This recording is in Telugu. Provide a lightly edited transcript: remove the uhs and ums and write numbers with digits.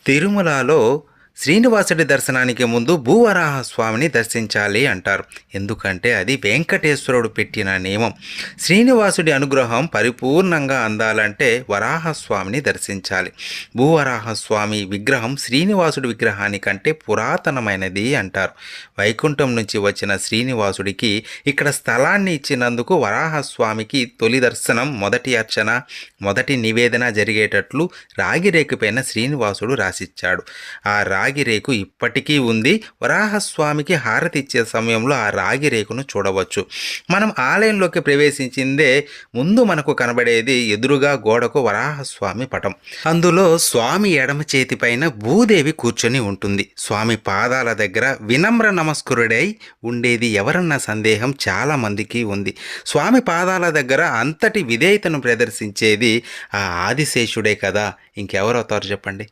తిరుమలలో శ్రీనివాసుడి దర్శనానికి ముందు భూవరాహ స్వామిని దర్శించాలి అంటారు. ఎందుకంటే అది వెంకటేశ్వరుడు పెట్టిన నియమం. శ్రీనివాసుడి అనుగ్రహం పరిపూర్ణంగా అందాలంటే వరాహస్వామిని దర్శించాలి. భూవరాహస్వామి విగ్రహం శ్రీనివాసుడి విగ్రహానికంటే పురాతనమైనది అంటారు. వైకుంఠం నుంచి వచ్చిన శ్రీనివాసుడికి ఇక్కడ స్థలాన్ని ఇచ్చినందుకు వరాహస్వామికి తొలి దర్శనం, మొదటి అర్చన, మొదటి నివేదన జరిగేటట్లు రాగిరేకుపైన శ్రీనివాసుడు రాసిచ్చాడు. ఆ రాగి రేకు ఇప్పటికీ ఉంది. వరాహస్వామికి హారతి ఇచ్చే సమయంలో ఆ రాగి రేకును చూడవచ్చు. మనం ఆలయంలోకి ప్రవేశించిందే ముందు మనకు కనబడేది ఎదురుగా గోడకు వరాహస్వామి పటం. అందులో స్వామి ఎడమ చేతి పైన భూదేవి కూర్చొని ఉంటుంది. స్వామి పాదాల దగ్గర వినమ్ర నమస్కరుడై ఉండేది ఎవరన్న సందేహం చాలా మందికి ఉంది. స్వామి పాదాల దగ్గర అంతటి విధేయతను ప్రదర్శించేది ఆ ఆదిశేషుడే కదా, ఇంకెవరవుతారు చెప్పండి.